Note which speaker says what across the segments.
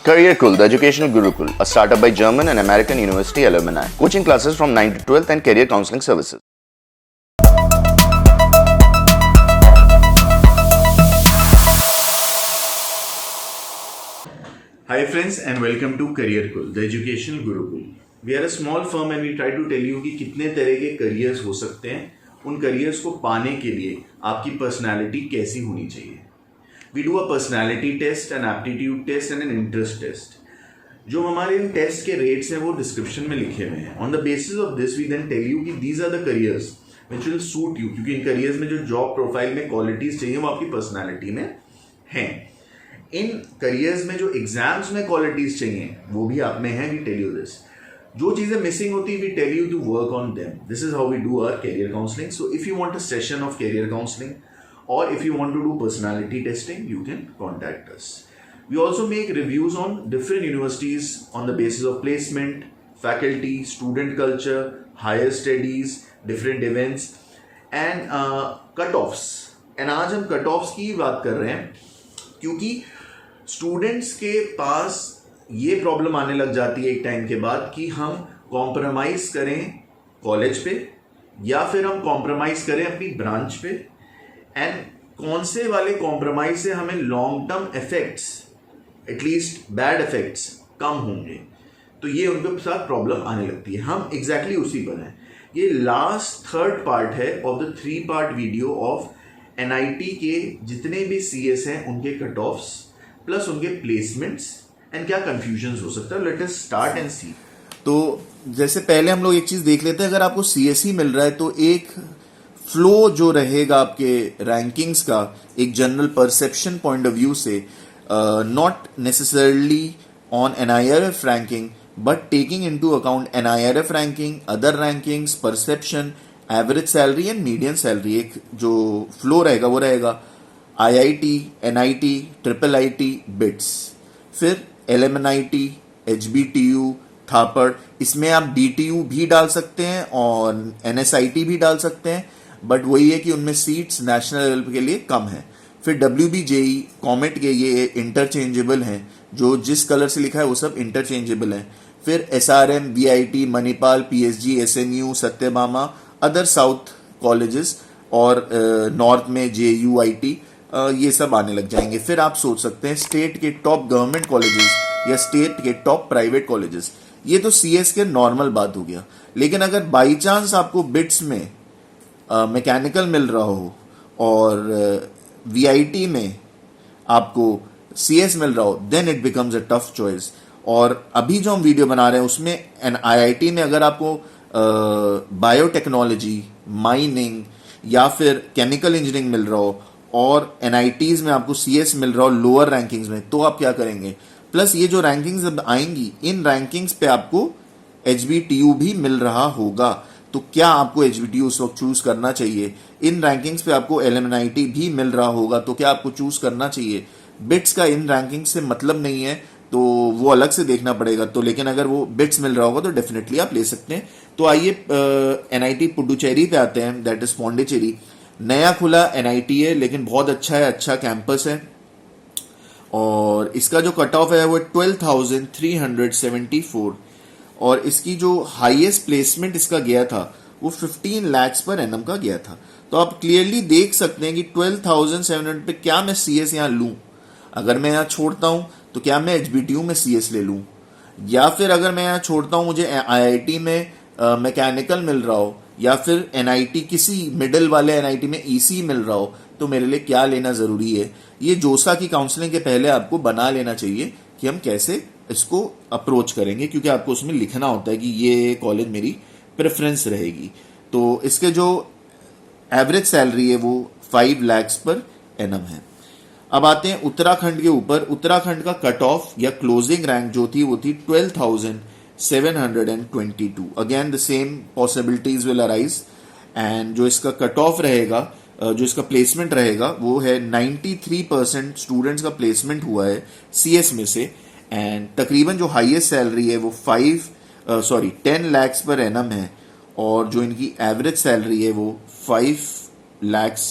Speaker 1: Career the Educational Gurukul, a startup by German and American university alumni. Coaching classes from 9 to 12th and career counseling services.
Speaker 2: Hi friends and welcome to Career the Educational Gurukul. We are a small firm and we try to tell you कि कितने तरह के careers हो सकते हैं. उन careers को पाने के लिए आपकी personality कैसी होनी चाहिए. We do a personality test, an aptitude test and an interest test. जो हमारे इन टेस्ट के रेट्स हैं वो डिस्क्रिप्शन में लिखे हुए हैं. On the basis of this we then tell you कि these are the careers which will suit you, क्योंकि इन करियर्स में जो जॉब प्रोफाइल में क्वालिटीज चाहिए वो आपकी पर्सनालिटी में हैं. इन करियर्स में जो एग्जाम्स में क्वालिटीज चाहिए वो भी आप में हैं. We tell you this. जो चीज़ें मिसिंग होती है we tell you to work on them. This is how we do our career counselling. So if you want a session of career counselling or if you want to do personality testing, you can contact us. We also make reviews on different universities on the basis of placement, faculty, student culture, higher studies, different events and cut-offs. And आज हम cut-offs की बात कर रहे हैं क्योंकि students के पास ये प्रॉब्लम आने लग जाती है एक टाइम के बाद कि हम कॉम्प्रोमाइज़ करें कॉलेज पे या फिर हम कॉम्प्रोमाइज़ करें अपनी ब्रांच पे, एंड कौन से वाले कॉम्प्रोमाइज से हमें long term effects, at least bad effects कम होंगे. तो ये उनके साथ प्रॉब्लम आने लगती है. हम एग्जैक्टली उसी पर हैं. ये लास्ट थर्ड पार्ट है of the 3 part video of NIT के जितने भी CS हैं उनके कट ऑफ्स प्लस उनके प्लेसमेंट्स एंड क्या कंफ्यूजन हो सकता है. लेट अस स्टार्ट एंड सी.
Speaker 3: तो जैसे पहले हम लोग एक चीज देख लेते हैं. अगर आपको CS ही मिल रहा है तो एक फ्लो जो रहेगा आपके रैंकिंग्स का एक general perception point of view से, not necessarily on NIRF ranking but taking into account NIRF ranking, other rankings, perception, average salary and median salary. एक जो फ्लो रहेगा वो रहेगा IIT, NIT, IIIT, BITS, फिर LMNIT, HBTU, थापड़. इसमें आप DTU भी डाल सकते हैं और NSIT भी डाल सकते हैं, बट वही है कि उनमें सीट्स नेशनल लेवल के लिए कम है. फिर WBJE, कॉमेट के ये इंटरचेंजेबल हैं. जो जिस कलर से लिखा है वो सब इंटरचेंजेबल हैं. फिर SRM, VIT, Manipal, PSG, SMU, Satyabhama, other south colleges और नॉर्थ में JUIT, ये सब आने लग जाएंगे. फिर आप सोच सकते हैं स्टेट के टॉप गवर्नमेंट कॉलेजेस या स्टेट के टॉप प्राइवेट कॉलेजेस. ये तो CS के नॉर्मल बात हो गया. लेकिन अगर बाई चांस आपको बिट्स में मैकेनिकल मिल रहा हो और VIT में आपको CS मिल रहा हो, then it becomes a tough choice. और अभी जो हम वीडियो बना रहे हैं उसमें IIT में अगर आपको बायोटेक्नोलॉजी, माइनिंग या फिर केमिकल इंजीनियरिंग मिल रहा हो और NITs में आपको CS मिल रहा हो लोअर रैंकिंग्स में, तो आप क्या करेंगे. प्लस ये जो रैंकिंग्स अब आएंगी इन रैंकिंग्स पे आपको HBTU भी मिल रहा होगा. तो क्या आपको HBTU उस वक्त चूज करना चाहिए. इन रैंकिंग्स पे आपको LMNIT भी मिल रहा होगा, तो क्या आपको चूज करना चाहिए. बिट्स का इन रैंकिंग्स से मतलब नहीं है, तो वो अलग से देखना पड़ेगा. तो लेकिन अगर वो बिट्स मिल रहा होगा तो डेफिनेटली आप ले सकते हैं. तो आइए NIT पुडुचेरी पे आते हैं, दैट इज पौंडीचेरी. नया खुला NIT है लेकिन बहुत अच्छा है, अच्छा कैंपस है. और इसका जो कट ऑफ है वो 12,374 और इसकी जो हाईएस्ट प्लेसमेंट इसका गया था वो 15 lakhs पर एनम का गया था. तो आप क्लियरली देख सकते हैं कि 12,700 पे क्या मैं CS यहाँ लूँ. अगर मैं यहाँ छोड़ता हूँ तो क्या मैं HBTU में CS ले लूँ, या फिर अगर मैं यहाँ छोड़ता हूँ मुझे IIT में मैकेनिकल मिल रहा हो या फिर NIT किसी मिडिल वाले NIT में EC मिल रहा हो, तो मेरे लिए क्या लेना ज़रूरी है. ये जोसा की काउंसलिंग के पहले आपको बना लेना चाहिए कि हम कैसे इसको अप्रोच करेंगे, क्योंकि आपको उसमें लिखना होता है कि ये कॉलेज मेरी प्रेफरेंस रहेगी. तो इसके जो एवरेज सैलरी है वो 5 lakhs पर एनम है. अब आते हैं उत्तराखंड के ऊपर. उत्तराखंड का कट ऑफ या क्लोजिंग रैंक जो थी वो थी 12,722. Again the same possibilities will arise. And जो इसका कट ऑफ रहेगा, जो इसका प्लेसमेंट रहेगा वो है 93% स्टूडेंट्स का प्लेसमेंट हुआ है CS में से. एंड तकरीबन जो हाईएस्ट सैलरी है वो 10 lakhs पर एनम है और जो इनकी एवरेज सैलरी है वो 5 lakhs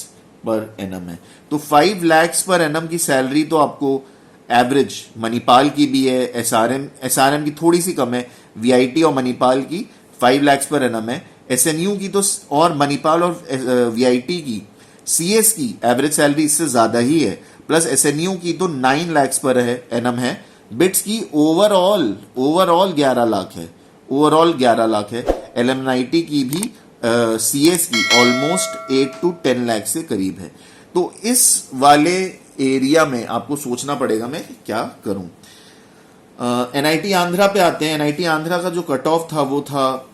Speaker 3: पर एनम है. तो 5 lakhs पर एनम की सैलरी तो आपको एवरेज मणिपाल की भी है, एसआरएम की थोड़ी सी कम है, वीआईटी और मणिपाल की 5 लाख पर एनम है, एसएनयू की तो और मणिपाल और वीआईटी की सीएस की एवरेज सैलरी इससे ज्यादा ही है, प्लस एसएनयू की तो 9 लाख पर है एनम है, बिट्स की ओवरऑल 11 लाख है, ओवरऑल 11 लाख है, एलएमआईटी की भी सीएस की ऑलमोस्ट 8 to 10 लाख से करीब है। तो इस वाले एरिया में आपको सोचना पड़ेगा मैं क्या करूं। एनआईटी आंध्रा पे आते हैं। एनआईटी आंध्रा का जो कट ऑफ था वो था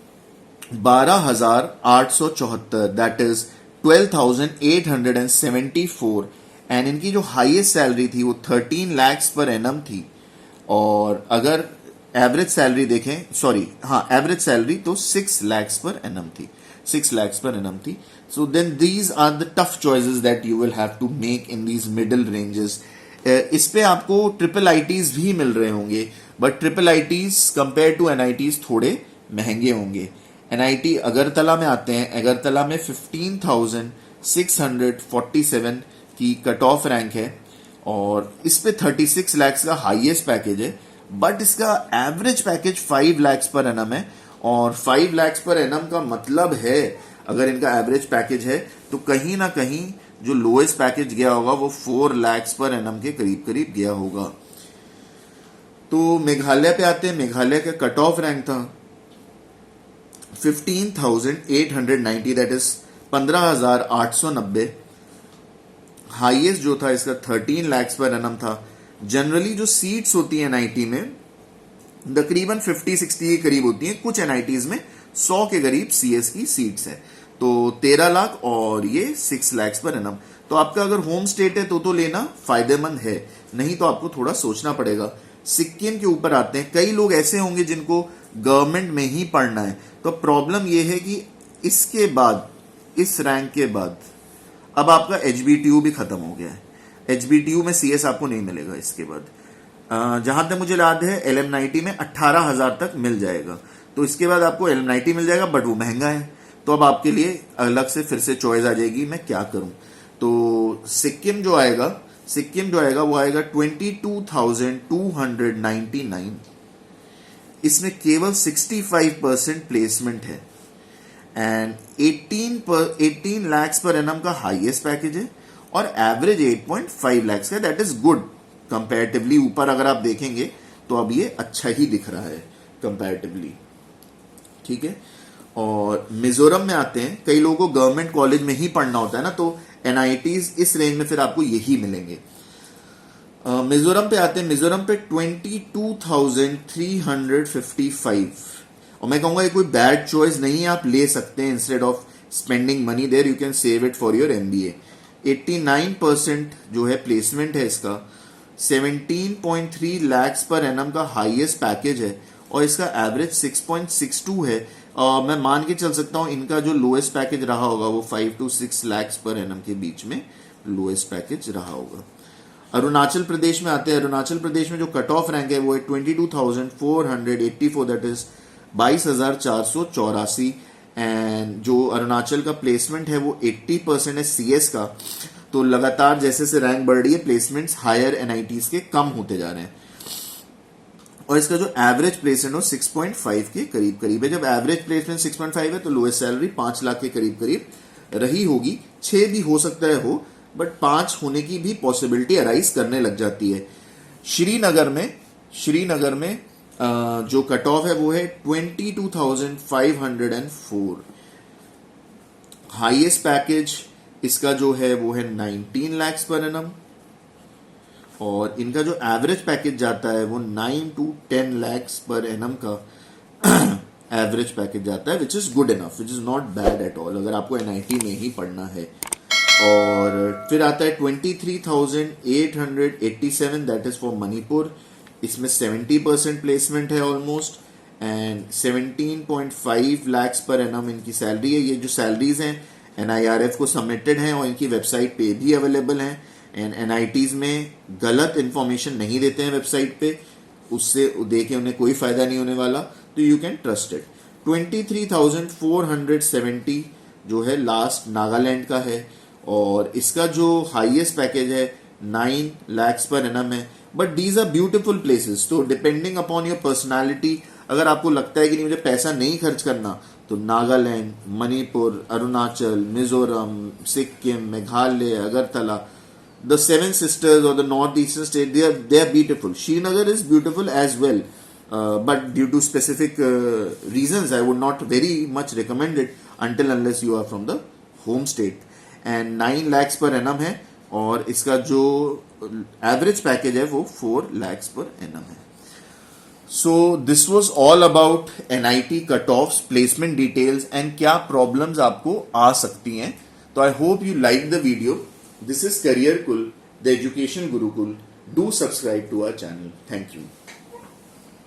Speaker 3: 12,874, दैट इज 12,874, एंड इनकी जो हाईएस्ट सैलरी थी वो 13 लाख पर एनम थी। और अगर एवरेज सैलरी देखें, एवरेज सैलरी तो 6 लाख पर एनम थी, 6 lakhs per annum थी। So then these are the tough choices that you will have to make in these middle ranges. इस पे आपको ट्रिपल आईटीज भी मिल रहे होंगे, but triple ITs compare to NITs थोड़े महंगे होंगे। एनआईटी अगरतला में आते हैं। अगरतला में 15,647 की कट ऑफ रैंक है और इस पे 36 lakhs का हाईएस्ट पैकेज है, बट इसका average package 5 lakhs per annum है। और 5 lakhs पर एनम का मतलब है अगर इनका एवरेज पैकेज है तो कहीं ना कहीं जो लोएस्ट पैकेज गया होगा वो 4 lakhs पर एनम के करीब करीब गया होगा। तो मेघालय पे आते हैं। मेघालय का कट ऑफ रैंक था 15,890, दैट इज 15,890। हाईएस्ट जो था इसका 13 lakhs पर एनम था। जनरली जो सीट्स होती है एनआईटी में तकरीबन 50-60 के करीब होती हैं, कुछ एनआईटीज में 100 के करीब सीएस की सीट्स है। तो 13 लाख और ये 6 lakhs पर एनम। तो आपका अगर होम स्टेट है तो लेना फायदेमंद है, नहीं तो आपको थोड़ा सोचना पड़ेगा। सिक्किम के ऊपर आते हैं। कई लोग ऐसे होंगे जिनको गवर्नमेंट में ही पढ़ना है, तो प्रॉब्लम यह है कि इसके बाद, इस रैंक के बाद अब आपका एचबीटीयू भी खत्म हो गया है। एचबीटीयू में सीएस आपको नहीं मिलेगा इसके बाद। जहां तक मुझे याद है एलएमआईटी में 18,000 तक मिल जाएगा। तो इसके बाद आपको एलएमआईटी मिल जाएगा, बट वो महंगा है। तो अब आपके लिए अलग से फिर से चॉइस आ जाएगी, मैं क्या करूं। तो सिक्किम जो आएगा वो आएगा 22,299। इसमें केवल 65% प्लेसमेंट है एंड 18 lakhs पर एनम का हाईएस्ट पैकेज है और एवरेज 8.5 lakhs का, दैट इज गुड कंपैरेटिवली। ऊपर अगर आप देखेंगे तो अब ये अच्छा ही दिख रहा है कंपैरेटिवली, ठीक है। और मिजोरम में आते हैं। कई लोगों को गवर्नमेंट कॉलेज में ही पढ़ना होता है ना, तो एनआईटीज इस रेंज में फिर आपको यही मिलेंगे। मिजोरम पे आते हैं। मिजोरम पे 22,355, और मैं कहूंगा ये कोई बैड चॉइस नहीं है, आप ले सकते हैं। Instead of spending money there you can save it for your MBA. 89% जो है प्लेसमेंट है इसका। 17.3 lakhs पर एनम का हाईएस्ट पैकेज है और इसका एवरेज 6.62 है। मैं मान के चल सकता हूं इनका जो लोएस्ट पैकेज रहा होगा वो 5 to 6 lakhs पर एनम के बीच में लोएस्ट पैकेज रहा होगा। अरुणाचल प्रदेश में आते हैं। अरुणाचल प्रदेश में जो कट ऑफ रैंक है वो है 22,484, दैट इज 22,484। एंड जो अरुणाचल का प्लेसमेंट है वो 80% है सीएस का। तो लगातार जैसे से रैंक बढ़ रही है, प्लेसमेंट्स हायर एनआईटीज के कम होते जा रहे हैं। और इसका जो एवरेज प्लेसमेंट हो 6.5 के करीब करीब है। जब एवरेज प्लेसमेंट 6.5 है तो लोएस्ट सैलरी 5 लाख के करीब करीब रही होगी। 6 भी हो सकता है हो, बट 5 होने की भी पॉसिबिलिटी अराइज करने लग जाती है। श्रीनगर में जो कट ऑफ है वो है 22,504। हाईएस्ट पैकेज इसका जो है वो है 19 lakhs पर एनम और इनका जो एवरेज पैकेज जाता है वो 9 to 10 lakhs पर एनम का एवरेज पैकेज जाता है, which is good enough, which is not bad at all अगर आपको एनआईटी में ही पढ़ना है। और फिर आता है 23,887, दैट इज फॉर मणिपुर। इसमें 70% प्लेसमेंट है almost and 17.5 lakhs per annum इनकी सैलरी है। ये जो सैलरीज हैं NIRF को सबमिटेड हैं और इनकी वेबसाइट पे भी अवेलेबल हैं। एंड एनआईटीज में गलत इंफॉर्मेशन नहीं देते हैं वेबसाइट पे, उससे देके उन्हें कोई फायदा नहीं होने वाला, तो यू कैन ट्रस्ट इट। 23,470 जो है लास्ट नागालैंड का है और इसका जो हाईएस्ट पैकेज है 9 lakhs पर एनम है but these are beautiful places. तो डिपेंडिंग अपॉन योर पर्सनैलिटी, अगर आपको लगता है कि नहीं मुझे पैसा नहीं खर्च करना, तो Nagaland, Manipur, Arunachal, Mizoram, Sikkim, Meghalaya, Agartala, the Seven Sisters or the northeastern state, they are beautiful. Srinagar is beautiful as well, but due to specific reasons I would not very much recommend it until unless you are from the home state. And 9 lakhs per annum है, और इसका जो average package है वो 4 lakhs per annum है. So this was all about NIT cutoffs, placement details and क्या problems आपको आ सकती हैं. तो I hope you like the video. This is Career Kul, the Education Gurukul. Do subscribe to our channel. Thank you.